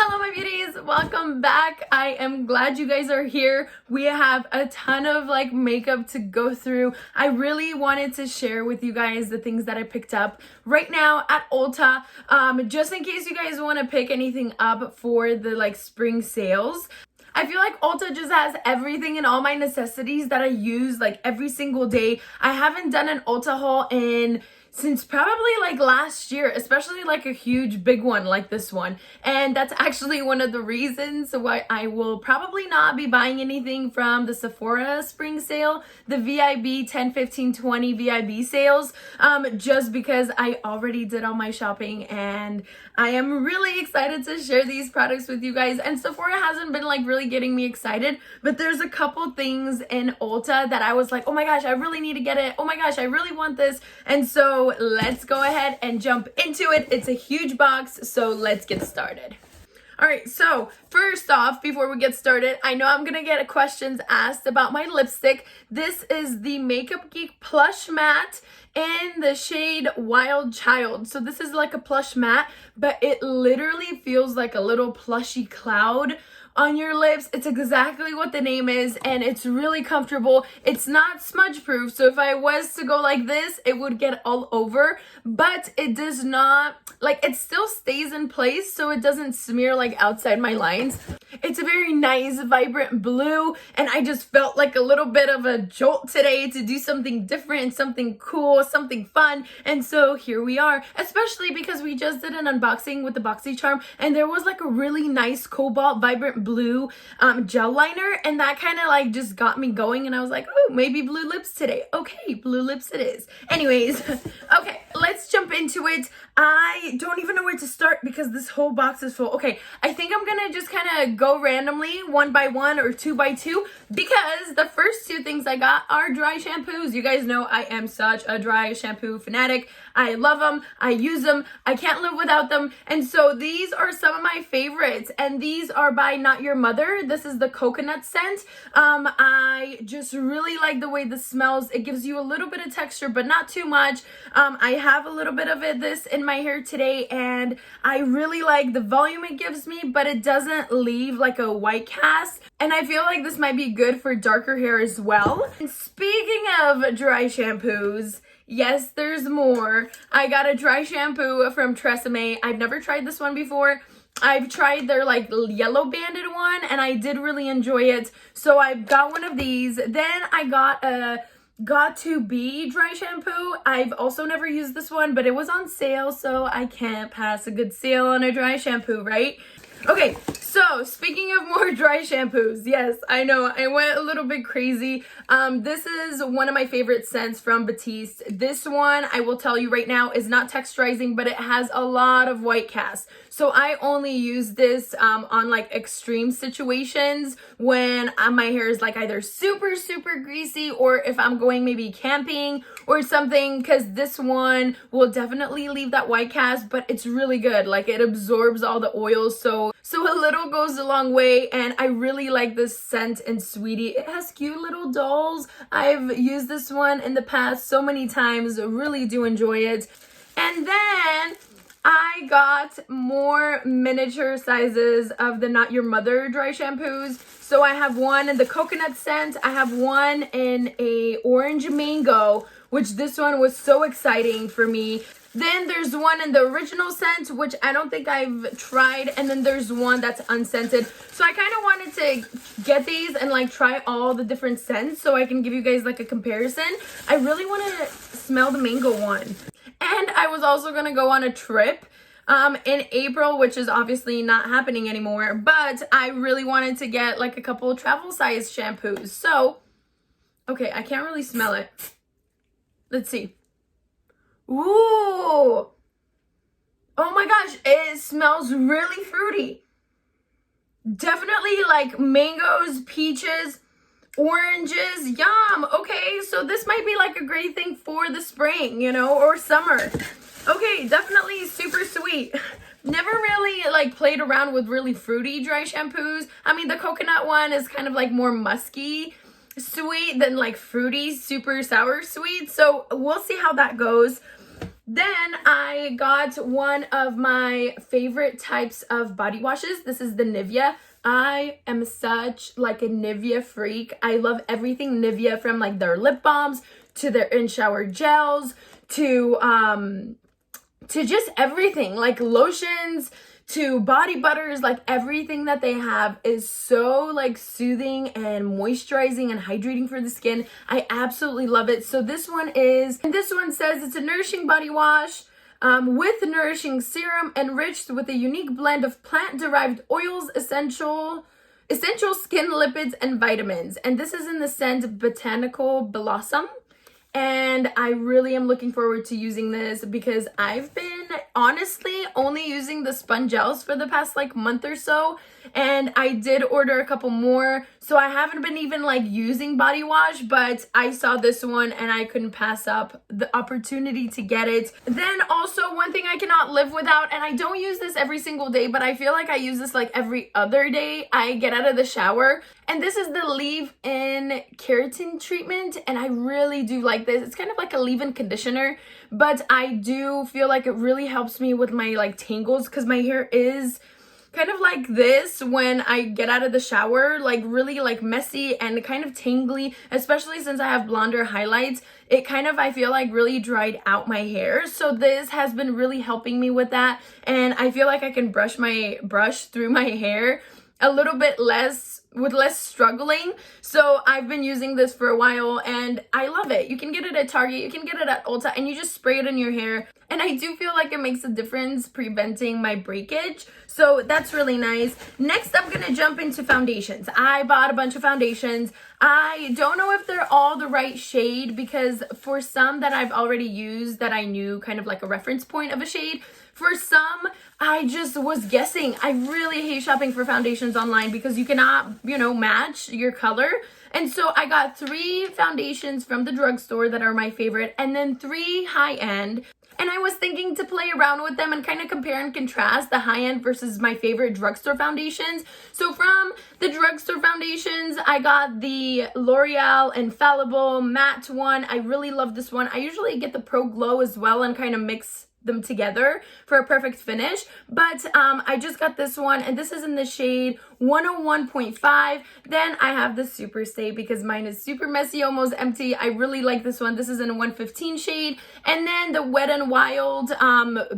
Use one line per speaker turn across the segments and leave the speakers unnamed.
Hello my beauties, welcome back. I am glad you guys are here. We have a ton of like makeup to go through. I really wanted to share with you guys the things that I picked up right now at Ulta, just in case you guys want to pick anything up for the like spring sales. I feel like Ulta just has everything and all my necessities that I use like every single day. I haven't done an Ulta haul since probably like last year, especially like a huge big one like this one. And that's actually one of the reasons why I will probably not be buying anything from the Sephora spring sale, the VIB 10, 15, 20 VIB sales, just because I already did all my shopping and I am really excited to share these products with you guys. And Sephora hasn't been like really getting me excited, but there's a couple things in Ulta that I was like, oh my gosh, I really need to get it. Oh my gosh, I really want this. And so let's go ahead and jump into it. It's a huge box, so let's get started. All right, so first off, before we get started, I know I'm gonna get questions asked about my lipstick. This is the Makeup Geek Plush Matte in the shade Wild Child. So this is like a plush matte, but it literally feels like a little plushy cloud on your lips. It's exactly what the name is, and it's really comfortable. It's not smudge proof, so if I was to go like this, it would get all over, but it does not, like, it still stays in place so it doesn't smear like outside my lines. It's a very nice vibrant blue, and I just felt like a little bit of a jolt today to do something different, something cool, something fun, and so here we are, especially because we just did an unboxing with the BoxyCharm, and there was like a really nice cobalt vibrant blue gel liner, and that kind of like just got me going, and I was like, oh, maybe blue lips today. Okay, blue lips it is. Anyways, okay, let's jump into it. I don't even know where to start because this whole box is full. Okay, I think I'm gonna just kind of go randomly one by one or two by two, because the first two things I got are dry shampoos. You guys know I am such a dry shampoo fanatic. I love them, I use them, I can't live without them, and so these are some of my favorites, and these are by Not Your Mother. This is the coconut scent. I just really like the way this smells. It gives you a little bit of texture, but not too much. I have a little bit of this in my hair today, and I really like the volume it gives me, but it doesn't leave like a white cast, and I feel like this might be good for darker hair as well. And speaking of dry shampoos, yes, there's more. I got a dry shampoo from Tresemme. I've never tried this one before. I've tried their like yellow banded one, and I did really enjoy it. So I got one of these. Then I got a Got2b dry shampoo. I've also never used this one, but it was on sale, so I can't pass a good sale on a dry shampoo, right? Okay, so speaking of more dry shampoos, yes, I know I went a little bit crazy. This is one of my favorite scents from Batiste. This one, I will tell you right now, is not texturizing, but it has a lot of white cast. So I only use this on like extreme situations when my hair is like either super greasy, or if I'm going maybe camping or something, because this one will definitely leave that white cast, but it's really good. Like, it absorbs all the oils, so a little goes a long way, and I really like this scent in Sweetie. It has cute little dolls. I've used this one in the past so many times, really do enjoy it. And then I got more miniature sizes of the Not Your Mother dry shampoos. So I have one in the coconut scent. I have one in a orange mango, which this one was so exciting for me. Then there's one in the original scent, which I don't think I've tried. And then there's one that's unscented. So I kind of wanted to get these and like try all the different scents so I can give you guys like a comparison. I really want to smell the mango one. And I was also going to go on a trip in April, which is obviously not happening anymore. But I really wanted to get like a couple travel size shampoos. So, okay, I can't really smell it. Let's see. Ooh, oh my gosh, it smells really fruity. Definitely like mangoes, peaches, oranges, yum. Okay, so this might be like a great thing for the spring, you know, or summer. Okay, definitely super sweet. Never really like played around with really fruity dry shampoos. I mean, the coconut one is kind of like more musky sweet than like fruity, super sour sweet. So we'll see how that goes. Then I got one of my favorite types of body washes. This is the Nivea. I am such like a Nivea freak. I love everything Nivea, from like their lip balms to their in-shower gels to just everything, like lotions to body butters. Like everything that they have is so like soothing and moisturizing and hydrating for the skin. I absolutely love it. So this one says it's a nourishing body wash with nourishing serum enriched with a unique blend of plant-derived oils, essential skin lipids, and vitamins. And this is in the scent Botanical Blossom. And I really am looking forward to using this because I've been honestly only using the sponge gels for the past like month or so. And I did order a couple more, so I haven't been even like using body wash, but I saw this one and I couldn't pass up the opportunity to get it. Then also one thing I cannot live without, and I don't use this every single day, but I feel like I use this like every other day I get out of the shower. And this is the leave-in keratin treatment, and I really do like this. It's kind of like a leave-in conditioner, but I do feel like it really helps me with my like tangles, because my hair is kind of like this when I get out of the shower, like really like messy and kind of tangly, especially since I have blonder highlights. It kind of, I feel like, really dried out my hair. So this has been really helping me with that, and I feel like I can brush through my hair a little bit less, with less struggling. So I've been using this for a while and I love it. You can get it at Target, you can get it at Ulta, and you just spray it in your hair. And I do feel like it makes a difference preventing my breakage. So that's really nice. Next, I'm gonna jump into foundations. I bought a bunch of foundations. I don't know if they're all the right shade, because for some that I've already used that I knew kind of like a reference point of a shade, for some, I just was guessing. I really hate shopping for foundations online because you cannot, match your color. And so I got 3 foundations from the drugstore that are my favorite, and then 3 high-end. And I was thinking to play around with them and kind of compare and contrast the high-end versus my favorite drugstore foundations. So from the drugstore foundations, I got the L'Oreal Infallible Matte one. I really love this one. I usually get the Pro Glow as well and kind of mix them together for a perfect finish, but I just got this one, and this is in the shade 101.5. Then I have the Super Stay because mine is super messy, almost empty. I really like this one. This is in a 115 shade. And then the Wet n Wild,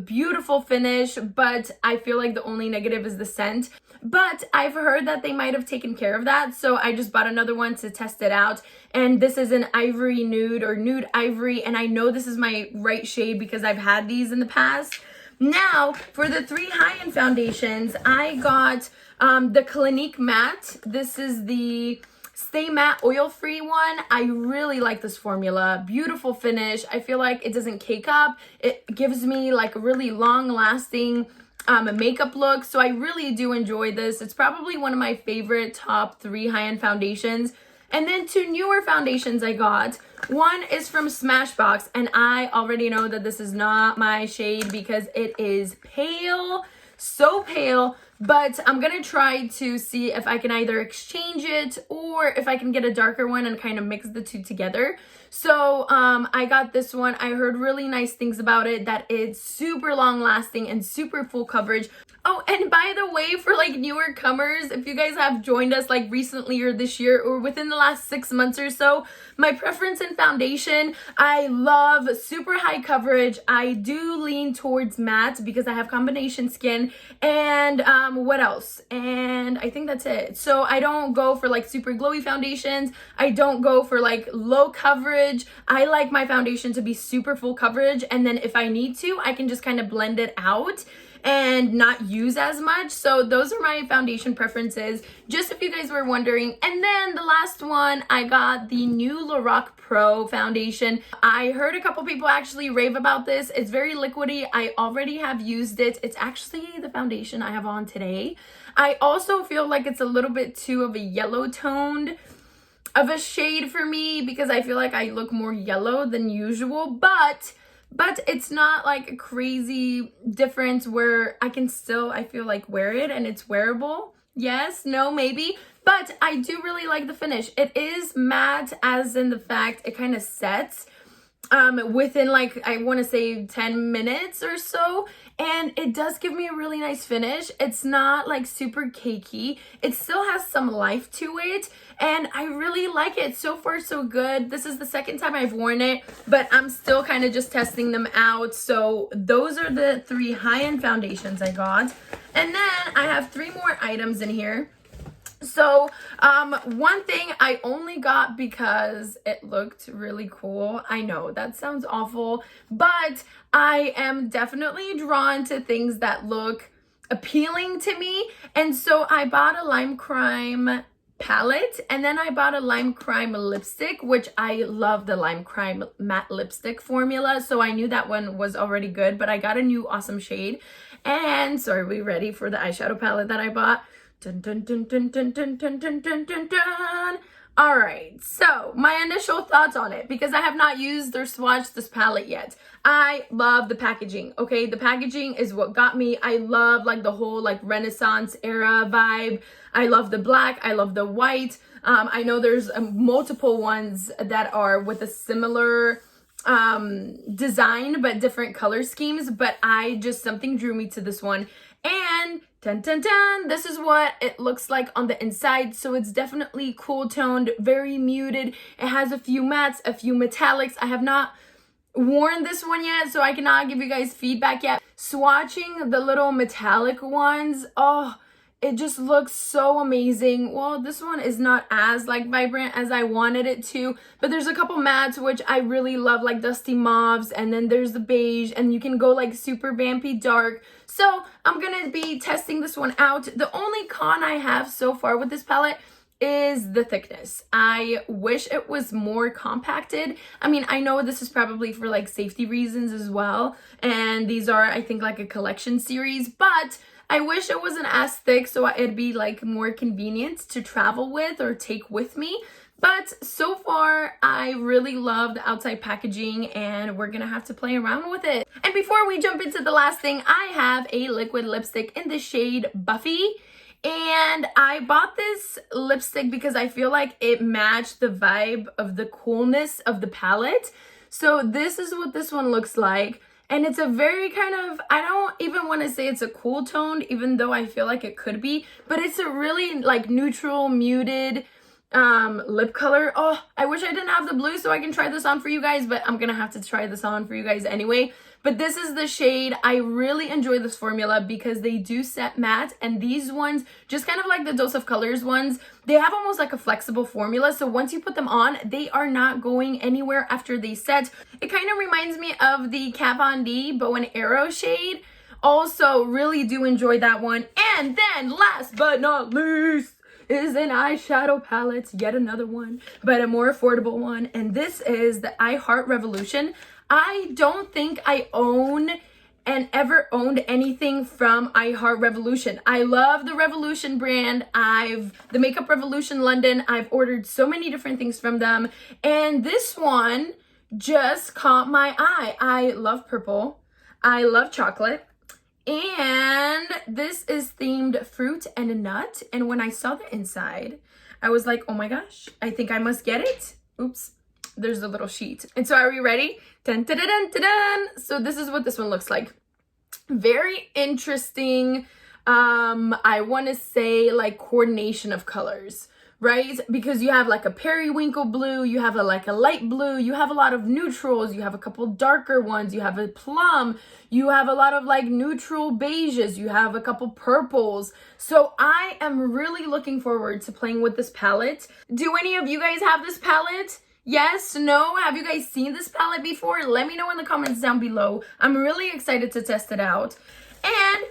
beautiful finish, but I feel like the only negative is the scent. But I've heard that they might have taken care of that, so I just bought another one to test it out. And this is an ivory nude, or nude ivory, and I know this is my right shade because I've had these in the past. Now, for the 3 high-end foundations, I got the Clinique Matte. This is the Stay Matte Oil-Free one. I really like this formula. Beautiful finish. I feel like it doesn't cake up. It gives me like a really long-lasting a makeup look. So I really do enjoy this. It's probably one of my favorite top 3 high-end foundations. And then 2 newer foundations I got. One is from Smashbox, and I already know that this is not my shade because it is pale, so pale, but I'm gonna try to see if I can either exchange it or if I can get a darker one and kind of mix the 2 together. So I got this one. I heard really nice things about it, that it's super long lasting and super full coverage. Oh, and by the way, for like newer comers, if you guys have joined us like recently or this year or within the last 6 months or so, my preference in foundation, I love super high coverage. I do lean towards matte because I have combination skin. And what else? And I think that's it. So I don't go for like super glowy foundations. I don't go for like low coverage. I like my foundation to be super full coverage, and then if I need to, I can just kind of blend it out and not use as much. So those are my foundation preferences, just if you guys were wondering. And then the last one, I got the new Lorac Pro foundation. I heard a couple people actually rave about this. It's very liquidy. I already have used it. It's actually the foundation I have on today. I also feel like it's a little bit too of a yellow toned of a shade for me because I feel like I look more yellow than usual, but it's not like a crazy difference where I can still, I feel like, wear it and it's wearable. Yes, no, maybe. But I do really like the finish. It is matte, as in the fact it kind of sets. within like, I want to say 10 minutes or so, and it does give me a really nice finish. It's not like super cakey. It still has some life to it, and I really like it. So far so good. This is the second time I've worn it, but I'm still kind of just testing them out. So those are the 3 high-end foundations I got, and then I have 3 more items in here. So, one thing I only got because it looked really cool. I know that sounds awful, but I am definitely drawn to things that look appealing to me. And so I bought a Lime Crime palette, and then I bought a Lime Crime lipstick, which I love the Lime Crime matte lipstick formula. So I knew that one was already good, but I got a new awesome shade. And so are we ready for the eyeshadow palette that I bought? Dun, dun, dun, dun, dun, dun, dun, dun, dun, dun, dun. All right, so my initial thoughts on it, because I have not used or swatched this palette yet. I love the packaging, okay? The packaging is what got me. I love like the whole like Renaissance era vibe. I love the black, I love the white. I know there's multiple ones that are with a similar design but different color schemes, but something drew me to this one. And dun, dun, dun, this is what it looks like on the inside. So it's definitely cool toned, very muted. It has a few mattes, a few metallics. I have not worn this one yet, so I cannot give you guys feedback yet. Swatching the little metallic ones, oh, it just looks so amazing. Well, this one is not as like vibrant as I wanted it to, but there's a couple mattes which I really love, like dusty mauves, and then there's the beige, and you can go like super vampy dark. So I'm gonna be testing this one out. The only con I have so far with this palette is the thickness. I wish it was more compacted. I mean, I know this is probably for like safety reasons as well, and these are, I think, like a collection series, but I wish it wasn't as thick so it'd be like more convenient to travel with or take with me. But so far, I really love the outside packaging, and we're gonna have to play around with it. And before we jump into the last thing, I have a liquid lipstick in the shade Buffy. And I bought this lipstick because I feel like it matched the vibe of the coolness of the palette. So this is what this one looks like. And it's a very kind of, I don't even want to say it's a cool toned, even though I feel like it could be, but it's a really like neutral, muted lip color. Oh, I wish I didn't have the blue so I can try this on for you guys, but I'm gonna have to try this on for you guys anyway. But this is the shade. I really enjoy this formula because they do set matte, and these ones, just kind of like the Dose of Colors ones, they have almost like a flexible formula. So once you put them on, they are not going anywhere after they set. It kind of reminds me of the Kat Von D Bow and Arrow shade. Also, really do enjoy that one. And then last but not least is an eyeshadow palette, yet another one, but a more affordable one. And this is the I Heart Revolution. I don't think I own and ever owned anything from I Heart Revolution. I love the Revolution brand. The Makeup Revolution London. I've ordered so many different things from them. And this one just caught my eye. I love purple. I love chocolate. And this is themed fruit and a nut. And when I saw the inside, I was like, oh my gosh, I think I must get it. Oops, there's a little sheet. And so are we ready? Dun, dun, dun, dun, dun, dun. So this is what this one looks like. Very interesting. I want to say like coordination of colors, right? Because you have like a periwinkle blue, you have like a light blue, you have a lot of neutrals, you have a couple darker ones, you have a plum, you have a lot of like neutral beiges, you have a couple purples. So I am really looking forward to playing with this palette. Do any of you guys have this palette? Yes, no? Have you guys seen this palette before? Let me know in the comments down below. I'm really excited to test it out. And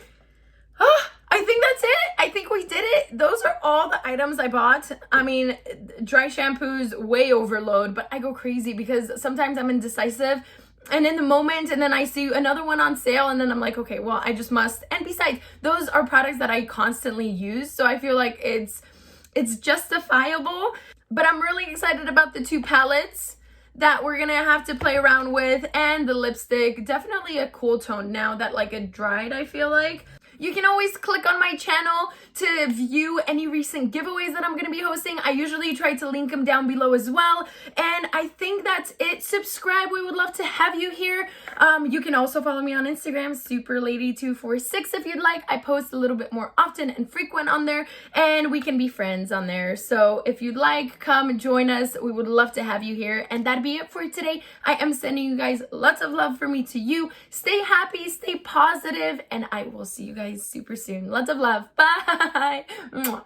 I think that's it. I think we did it. Those are all the items I bought. I mean, dry shampoos, way overload, but I go crazy because sometimes I'm indecisive and in the moment, and then I see another one on sale, and then I'm like, okay, well, I just must. And besides, those are products that I constantly use, so I feel like it's justifiable. But I'm really excited about the 2 palettes that we're gonna have to play around with, and the lipstick. Definitely a cool tone now that like it dried, I feel like. You can always click on my channel to view any recent giveaways that I'm going to be hosting. I usually try to link them down below as well. And I think that's it. Subscribe. We would love to have you here. You can also follow me on Instagram, superlady246 if you'd like. I post a little bit more often and frequent on there, and we can be friends on there. So if you'd like, come join us. We would love to have you here. And that'd be it for today. I am sending you guys lots of love from me to you. Stay happy, stay positive, and I will see you guys super soon. Lots of love. Bye. Mwah.